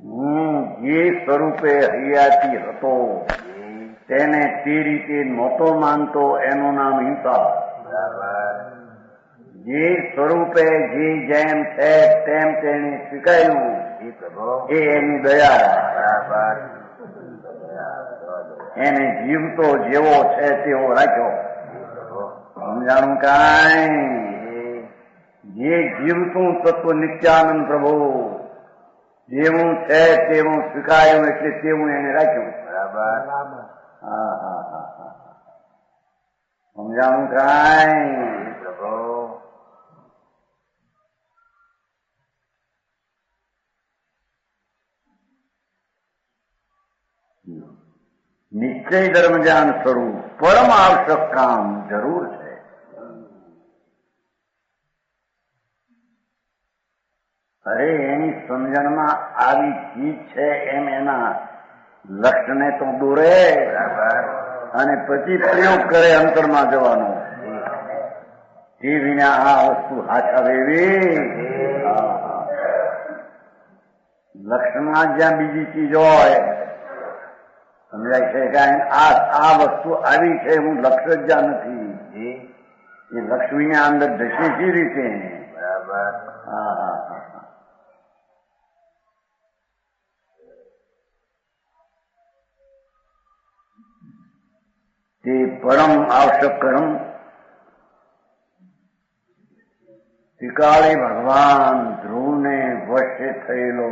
હું જે સ્વરૂપે હૈયાથી હતો તેને તે રીતે નહોતો માનતો, એનું નામ હિંસા. જે સ્વરૂપે જે જેમ છે તેમ તેને સ્વીકાર્યું એ એની દયા. એને જીવતો જેવો છે તેવો રાખ્યો. સમજાણું કાંઈ? જે જીવતું તત્વ નિત્યાનંદ પ્રભુ જેવું છે તેવું સ્વીકાર્યું એટલે તેવું એને રાખ્યું. બરાબર. હા હા હા હા. સમજાણું કાંઈ? પ્રભુ નિશ્ચય ધર્મજાન સ્વરૂપ પરમ આવશ્યક કામ જરૂર છે. અરે એની સમજણમાં આવી ચીજ છે એમ એના લક્ષ્યને તો દોરે અને પછી પ્રયોગ કરે અંતરમાં જવાનો. તે વિના આ વસ્તુ હાથ એવી લક્ષ્યમાં જ્યાં બીજી ચીજ હોય સમજાય છે કે આ વસ્તુ આવી છે, હું લક્ષ્ય જ જ્યાં નથી એ લક્ષ્મીના અંદર જશે જે રીતે. બરાબર. હા હા હા. તે પરમ આવશ્યક કર્મ ત્રિકાળી ભગવાન ધ્રુવને વશે થયેલો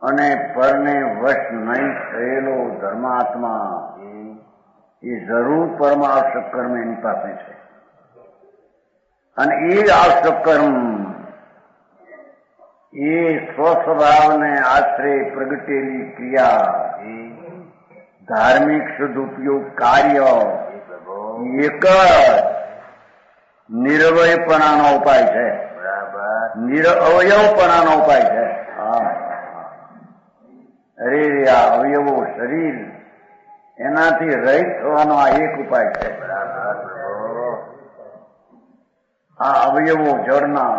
અને પરને વશ નહીં થયેલો ધર્માત્મા એ જરૂર પરમ આવશ્યક કર્મ એની પાસે છે. અને એ આવશ્યક કર્મ એ સ્વસ્વભાવને આશરે પ્રગટેલી ક્રિયા, ધાર્મિક સદુપયોગ કાર્ય એક જ નિરવયપણાનો ઉપાય છે. બરાબર. નિરઅવયવપણાનો ઉપાય છે. અરે આ અવયવો શરીર એનાથી રહિત થવાનો આ એક ઉપાય છે. આ અવયવો જળના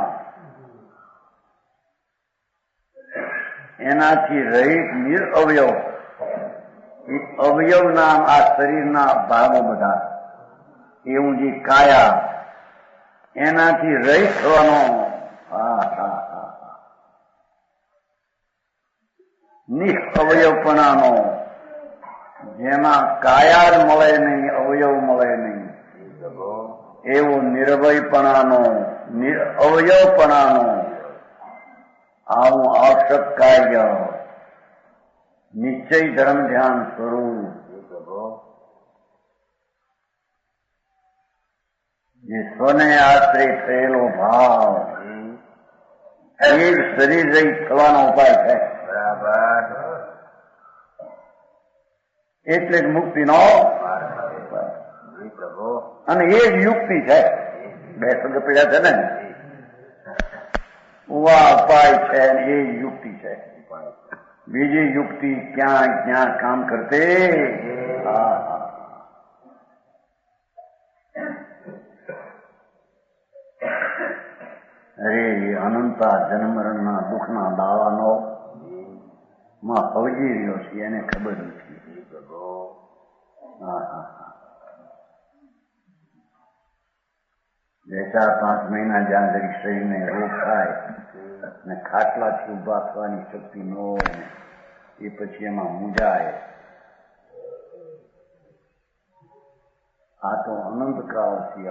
એનાથી રહિત નિરઅવયવ અવયવ નામ આ શરીરના ભાગો બધા એવું જે કાયા એનાથી રહિત થવાનો નિરઅવયવપણાનો જેમાં કાયા જ મળે નહીં, અવયવ મળે નહીં એવો નિરવયપણાનો નિરઅવયવપણાનો આવું આવશ્યક કાર્ય નિશ્ચય ધર્મ ધ્યાન સ્વરૂપ જે સ્વને આશ્રય થયેલો ભાવ એ જ શરીર રહિત થવાનો ઉપાય છે. બરાબર. એટલે જ મુક્તિનો અને એ જ યુક્તિ છે. બે શબ્દ પડ્યા છે ને, ઉપાય છે અને એ જ યુક્તિ છે. બીજી યુક્તિ ક્યાં ક્યાં કામ કરતે. અરે અનંતા જન્મરણના દુઃખના દાવાનો માં ફવજી રહ્યો છે એને ખબર નથી. બે 4-5 મહિના જ્યાં જરી શરીરને રોગ થાય ને ખાટલાથી ઉભા થવાની શક્તિ ન હોય એ પછી એમાં મૂંઝાય. આ તો અનંત કાળથી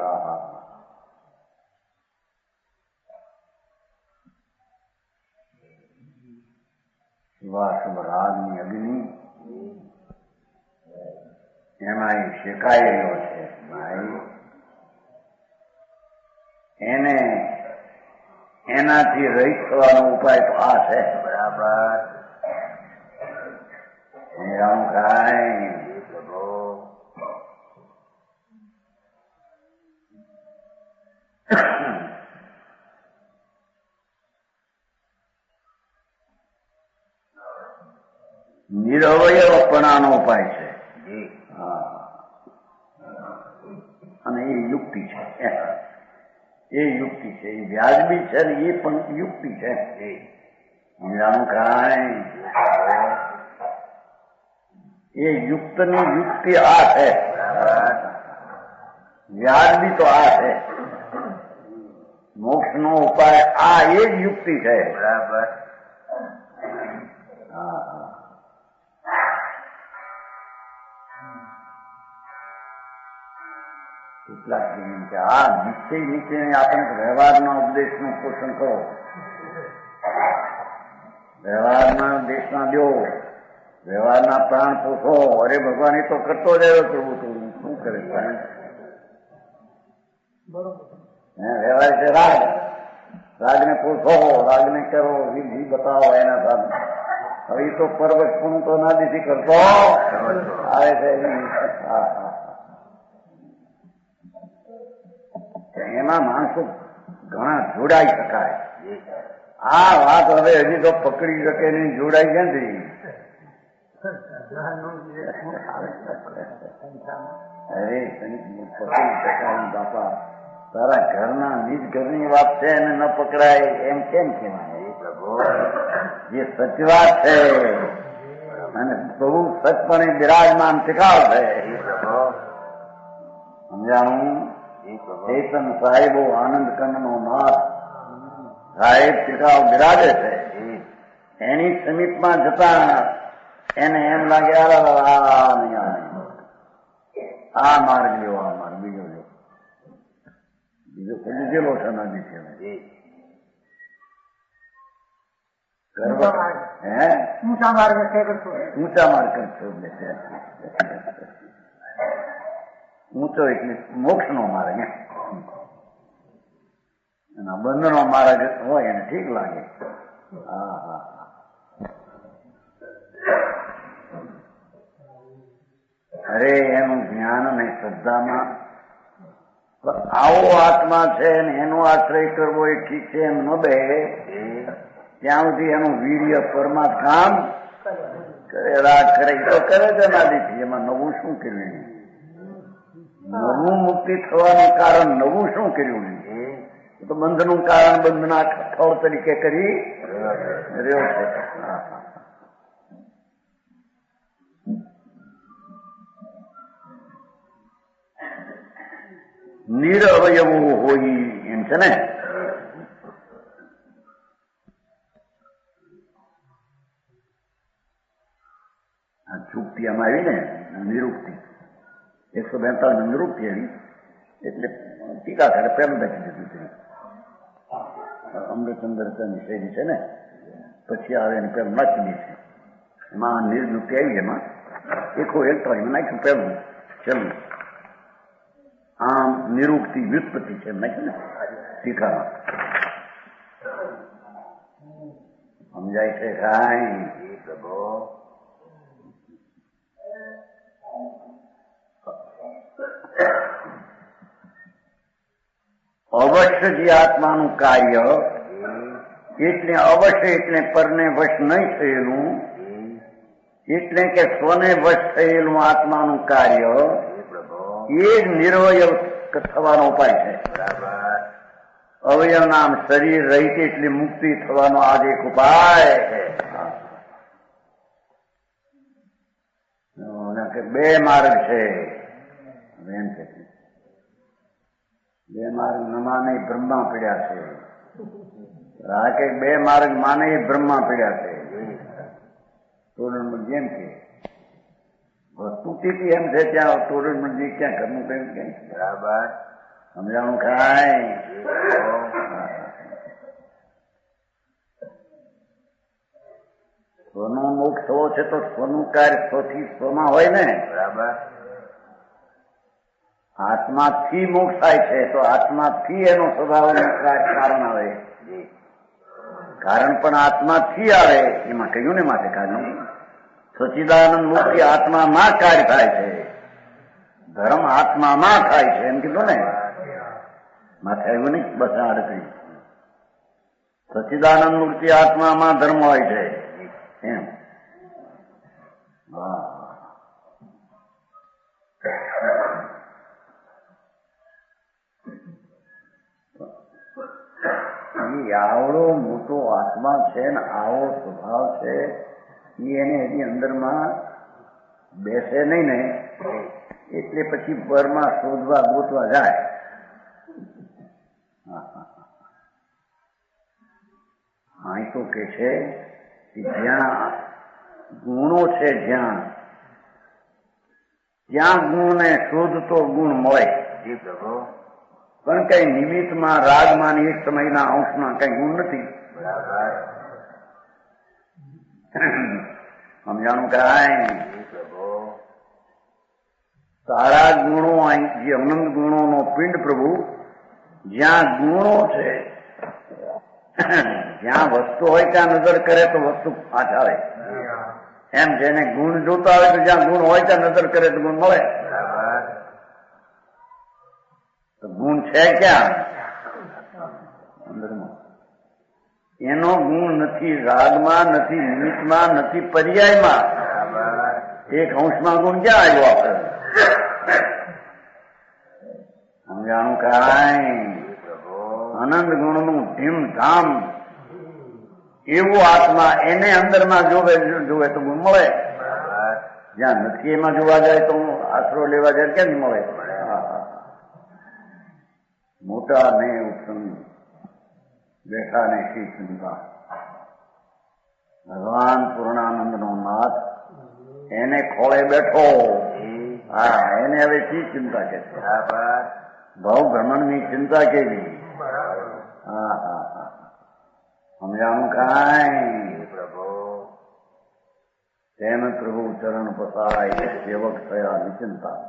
શુભાશુભ રાગની અગ્નિ એમાં એ શેકાયેલો છે ભાઈ. એને એનાથી રહિત થવાનો ઉપાય તો આ છે. બરાબર. નિરવયવપણાનો ઉપાય છે અને એ યુક્તિ છે. એ યુક્તિ છે, એ વ્યાજબી છે ને એ પણ યુક્તિ છે. સમજાણું કાંઈ? એ યુક્તની યુક્તિ આ છે, વ્યાજબી તો આ છે, મોક્ષનો ઉપાય આ એ જ યુક્તિ છે. બરાબર. હા, કેટલાક જણ કે આ નિશ્ચય નીચે આપણે વ્યવહારના ઉપદેશનું પોષણ કરો, વ્યવહારના ઉપદેશના દો, વ્યવહારના પ્રાણ પોષો. અરે ભગવાન એ તો કરતો જ આવ્યો પ્રભુ, તો શું કરે? વ્યવહાર છે રાગ, રાગને પોષો, રાગને કરો, વિધિ બતાવો એના સામે. હવે એ તો પર્વત પણ તો નાદીથી કરતો આવે છે. એમાં માણસો ઘણા જોડાઈ શકાય. આ વાત હવે હજી તો પકડી શકે નહીં, જોડાઈ ક્યાંથી? અરે પકડી શકાય બાપા, તારા ઘરના નિજ ઘરની વાત છે અને ન પકડાય એમ કેમ કહેવાય? જે સચવાત છે અને બહુ સચપણે બિરાજમાન શીખાવ છે. સમજાણું? ચેતન સાહેબો આનંદ કંદનો નાથ સાહેબ શીખાવ બિરાજે છે. એની સમીપમાં જતા એને એમ લાગે આ માર્ગ લ્યો, આ માર્ગ બીજો લ્યો, બીજો લીધેલો છે નદી છે. ઊંચા માર્ગ કરશો, ઊંચો એટલે મોક્ષનો માર્ગ, એના બંધનો માર્ગ હોય એને ઠીક લાગે. હા હા, અરે એનું જ્ઞાન અને શ્રદ્ધામાં આવો આત્મા છે ને એનો આશ્રય કરવો એ ઠીક છે એમ ન બે, ત્યાં સુધી એનું વીર્ય પરમાત્મા કામ કરે, રાગ કરે તો કરે છે નાદીથી. એમાં નવું શું કર્યું? નવું મુક્તિ થવાનું કારણ નવું શું કર્યું? તો બંધનું કારણ બંધના ખોળ તરીકે કરી રહ્યો છે. નિરવયવો હોય એમ છે ને. આ ચૂકતી આમાં આવી ને નિરુક્તિ 142 નિરુક્તિ આવી એટલે ટીકા કરે પેલું લખી દીધું છે. અમૃતચંદ્ર શૈલી છે ને, પછી આવે એને પેલું નાખી દે છે. એમાં નિર્યુક્તિ આવી, એમાં 141 નાખ્યું પેલું ચલું. આમ નિરુક્તિ વ્યુત્પત્તિ છે નાખ્યું ને ટીકામાં. સમજાય છે કાંઈ? અવશ્ય જે આત્માનું કાર્ય એટલે અવશ્ય એટલે પરને વશ નહીં થયેલું, એટલે કે સ્વને વશ થયેલું આત્માનું કાર્ય એ જ નિર્વય થવાનો ઉપાય છે. અવયવ નામ શરીર રહિત એટલે મુક્તિ થવાનો આજ એક ઉપાય છે. બે માર્ગ છે એમ છે. બે માર્ગ ન માને બ્રહ્મા પીડ્યા છે. રાકે બે માર્ગ માને બ્રહ્મા પીડ્યા છે. તોરણ જેમ કે વસ્તુથી એમ છે ત્યાં તોરણજી ક્યાં ઘરનું કયું ક્યાં બરાબર સમજાણું કાંઈ? સ્વનો મોક્ષ થવો છે તો સ્વનું કાર્ય સ્વથી સ્વમાં હોય ને. બરાબર. આત્માથી મોક્ષ થાય છે તો આત્માથી એનો સ્વભાવનું કારણ આવે. કારણ પણ આત્માથી આવે એમાં કહ્યું ને માટે કારણ સચ્ચિદાનંદ મુક્તિ આત્મામાં કાર્ય થાય છે, ધર્મ આત્મામાં થાય છે એમ કીધું ને. માથે આવ્યું નહીં બસ અડકડી. સચ્ચિદાનંદ મૂર્તિ આત્મામાં ધર્મ હોય છે એમ. હા, એ આવડો મોટો આત્મા છે ને આવો સ્વભાવ છે એને એની અંદરમાં બેસે નહીં ને એટલે પછી પરમાં શોધવા ગોતવા જાય. હા તો કે છે કે જ્યાં ગુણો છે જ્યાં ગુણને શોધતો ગુણ મળે. પણ કઈ નિમિત્તમાં રાગમાં એક સમયના અંશમાં કઈ ગુણ નથી. સમજાણું કાંઈ સારા ગુણો જે અનંત ગુણોનો પિંડ પ્રભુ જ્યાં ગુણો છે જ્યાં વસ્તુ હોય ત્યાં નજર કરે તો વસ્તુ પાછ આવે. એમ જેને ગુણ જોતા હોય તો જ્યાં ગુણ હોય ત્યાં નજર કરે તો ગુણ મળે. તો ગુણ છે ક્યાં? અંદરમાં. એનો ગુણ નથી રાગમાં, નથી નિમિત્તમાં, નથી પર્યાયમાં. એક અંશમાં ગુણ ક્યાં આવ્યો આપણે? સમજાણું કાંઈ આનંદ ગુણનું ધીમધામ એવું આત્મા એને અંદરમાં જોવે તો ગુણ મળે. જ્યાં નથી એમાં જોવા જાય તો આશરો લેવા જાય કેમ મળે? મોટા ને ઉત્તમ બેઠા ને શ્રી ચિંતા ભગવાન પૂર્ણાનંદ નો નાથ એને ખોળે બેઠો. હા, એને હવે શી ચિંતા કે છે? ભાવ ભ્રમણ ની ચિંતા કેવી? હા હા હા, સમજાણું કાંઈ તેમ પ્રભુ ચરણ પસાય સેવક થયા નિચિંતા.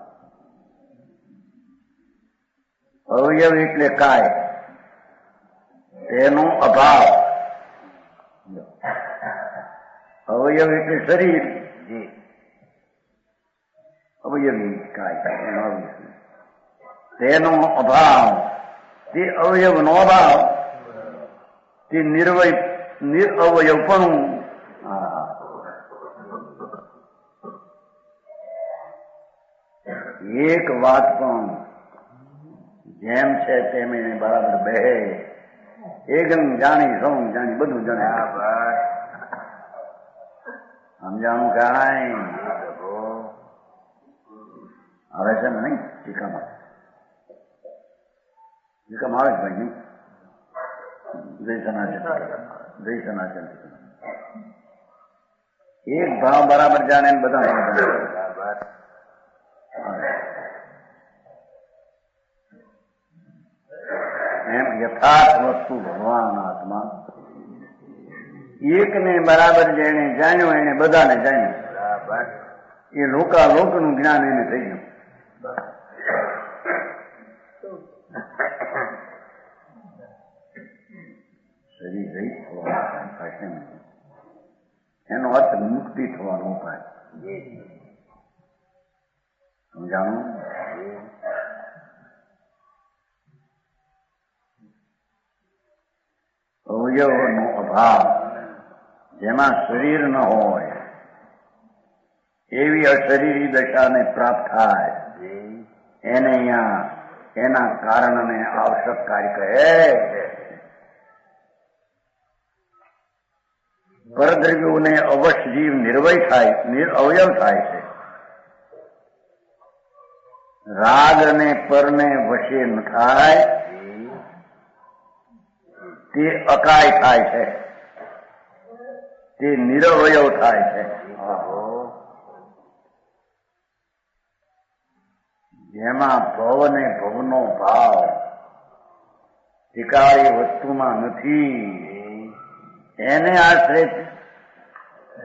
અવયવ એટલે કાય, તેનો અભાવ. અવયવ એટલે શરીર, અવયવી કાય તેનો અભાવ, તે અવયવનો અભાવ, તે નિરઅવયવપણું. એક વાત પણ જેમ છે તેમ એને બરાબર બેહે. એકદમ જાણી સૌ જાણી બધું જાણે. સમજાણું કાંઈ આવે છે ને? નહીં ટીકામાં આવે છે ભાઈ? નહીં જય સનાચન. એક ભાવ બરાબર જાણે બધા એમ યથાર્થ વસ્તુ ભગવાન આત્મા એકને બરાબર જેને જાણ્યો એને બધાને જાણ્યું. એ લોકનું જ્ઞાન એને થઈ ગયું. શરીર રહિત થવાનો એનો અર્થ મુક્તિ થવાનો ઉપાય. સમજાણું? અવયવનો અભાવ, જેમાં શરીર ન હોય એવી અશરીરી દશાને પ્રાપ્ત થાય એને અહીંયા એના કારણને આવશ્યક કાર્ય કહે. પરદ્રવ્યોને અવશ્ય જીવ નિર્વય થાય, નિરઅવયવ થાય છે. રાગ અને પરને વશે ન થાય તે અકાય થાય છે, તે નિરવયવ થાય છે. જેમાં ભવ ને ભવનો ભાવ ટીકાળી વસ્તુમાં નથી એને આશ્રે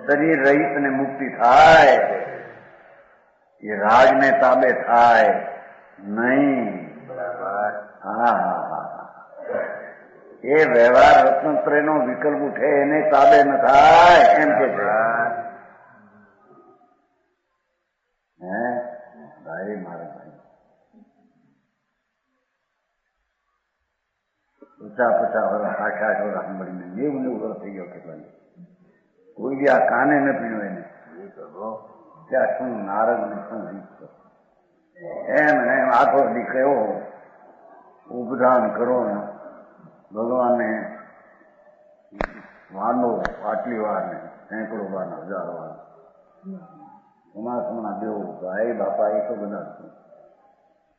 શરીર રહિત ને મુક્તિ થાય. એ રાજને તાબે થાય નહીં. હા હા હા, એ વ્યવહાર રત્નત્રયનો વિકલ્પ ઉઠે એને તાબે ન થાય એમ કે છે. હે ભાઈ, મારા ભાઈ ઓછા 50 વર્ષ 60 વર્ષ સાંભળીને 90 વર્ષ થઈ ગયો કેટલા કોઈ બી આ કાને ન પીણો એને ત્યાં શું નારદ ને શું એમ આખો દીકરો ઉપધાન કરો ને ભગવાનને વાંડો આટલી વાર ને સેંકડો વાર ને હજારો વાર ચોમાસાના દેવું ભાઈ બાપા એ તો બધા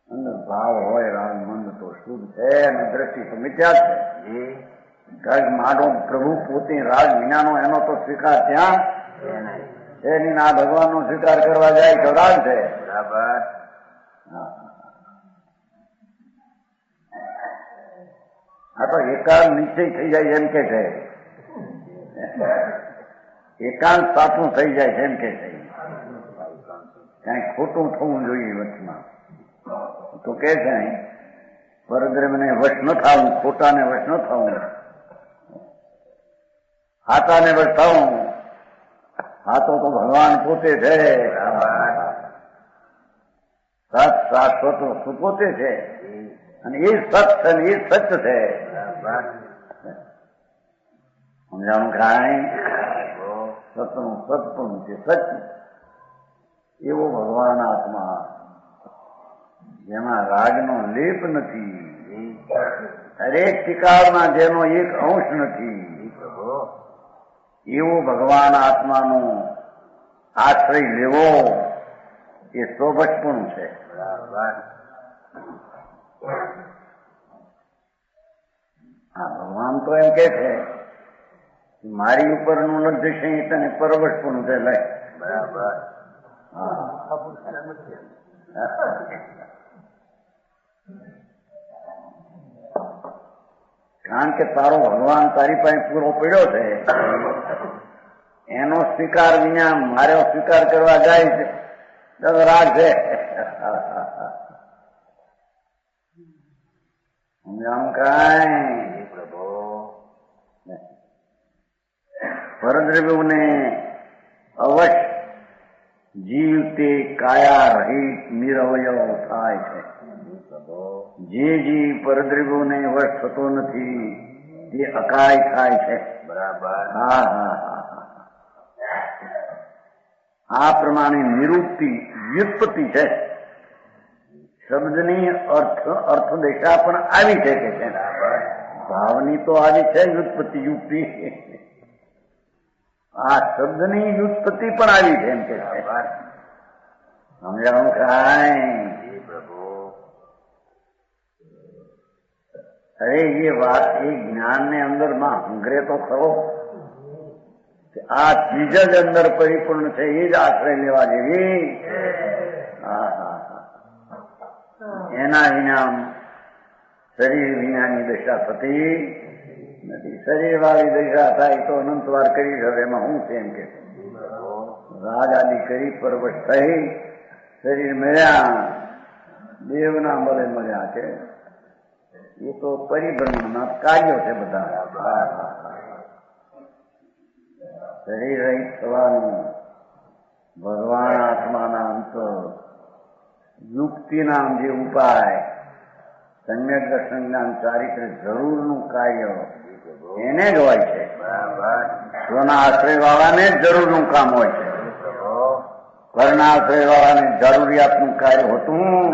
અંદર ભાવ હોય રાગ મંદ તો શુદ્ધ છે અને દ્રષ્ટિ તો મિથ્યા છે. કારણ માનો પ્રભુ પોતે રાગ વિનાનો એનો તો સ્વીકાર ત્યાં છે નહીં. આ ભગવાનનો સ્વીકાર કરવા જાય તો રાગ છે. બરાબર. આ તો એકાંત નિશ્ચય થઈ જાય એમ કે છે. એકાંત સાચું થઈ જાય એમ કે છે. કઈ ખોટું થવું જોઈએ વચમાં તો કે છે પરદ્રવ્યને વશ ન થવું, ખોટાને વશ ન થવું, હાથાને વશ થવું. હાથો તો ભગવાન પોતે છે. સત શાશ્વત વસ્તુ પોતે છે અને એ સત છે ને એ સત્ય છે. સમજાણું કાંઈ? સતનું સતપણું છે સત્ય. એવો ભગવાન આત્મા જેમાં રાગનો લેપ નથી, દરેક ટીકાળમાં જેનો એક અંશ નથી, એવો ભગવાન આત્માનો આશ્રય લેવો એ સોબતપણું છે. હા, ભગવાન તો એમ કે છે મારી ઉપરનું લબ્ધ છે તને પરવશપણું છે. લે બરાબર. કારણ કે તારો ભગવાન તારી પાસે પૂરો પડ્યો છે, એનો સ્વીકાર વિના મારો સ્વીકાર કરવા જાય છે તો રાગ છે. સમજાણું કાંઈ? પરદ્રવ્યોને અવશ્ય જીવ તે કાયા રહિત નિરવય થાય છે. જે જીવ પરદ્રવ્યોને વશ થતો નથી તે અકાય થાય છે. બરાબર. હા હા હા. આ પ્રમાણે નિરૂક્તિ વ્યુત્પત્તિ છે. શબ્દની અર્થ દિશા પણ આવી છે કે છે. ભાવની તો આવી છે વ્યુત્પત્તિ યુક્તિ. આ શબ્દની વ્યુત્પત્તિ પણ આવી છે એમ કે છે. સમજાણું કાંઈ? અરે એ વાત એ જ્ઞાન ને અંદર માં હંગરે તો ખરો. આ ચીજ જ અંદર પરિપૂર્ણ છે એ જ આશ્રય લેવા જેવી. એના વિના શરીર વિનાની દશા થતી નથી. શરીર વાળી દશા થાય તો અનંતવાર કરી હવે એમાં હું છે એમ કે રાગ આદિ કરી પરવશ થઈ શરીર મળ્યા, દેવના બળે મળ્યા છે. એ તો પરિભ્રમણના કાર્યો છે બધા. શરીર રહિત થવાનું ભગવાન આત્માના અંતર યુક્તિના જે ઉપાય સમ્યક દર્શન જ્ઞાન ચારિત્ર જરૂરનું કાર્ય એને જ હોય છે. સ્વના આશ્રય વાળાને જ જરૂરનું કામ હોય છે. ઘરના આશ્રય વાળાને જરૂરિયાતનું કાર્ય હોતું.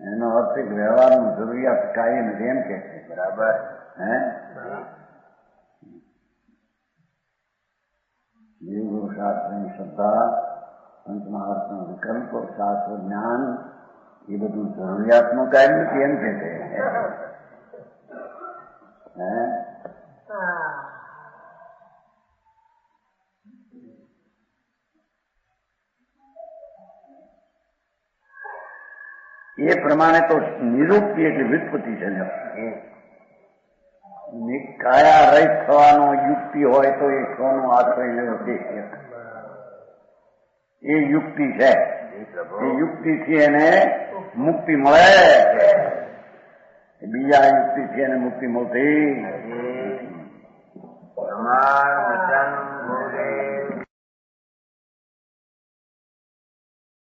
એનો અર્થ વ્યવહારનું જરૂરિયાત કાર્ય નથી એમ કે છે. બરાબર. હે દેવગુરુ શાસ્ત્રની શ્રદ્ધા, સંત મહાત્માનો વિકલ્પ, શાસ્ત્ર જ્ઞાન એ બધું જરૂરિયાતનું કાર્ય નથી એમ કે છે. એ પ્રમાણે તો નિરૂક્તિ એટલે વ્યુત્પત્તિ છે. કાયા રહિત થવાનો યુક્તિ હોય તો એ સ્વનો આશ્રય લેવો તે એ યુક્તિ છે. એ યુક્તિથી એને મુક્તિ મળે. બીજા યુક્તિથી એને મુક્તિ મળતી.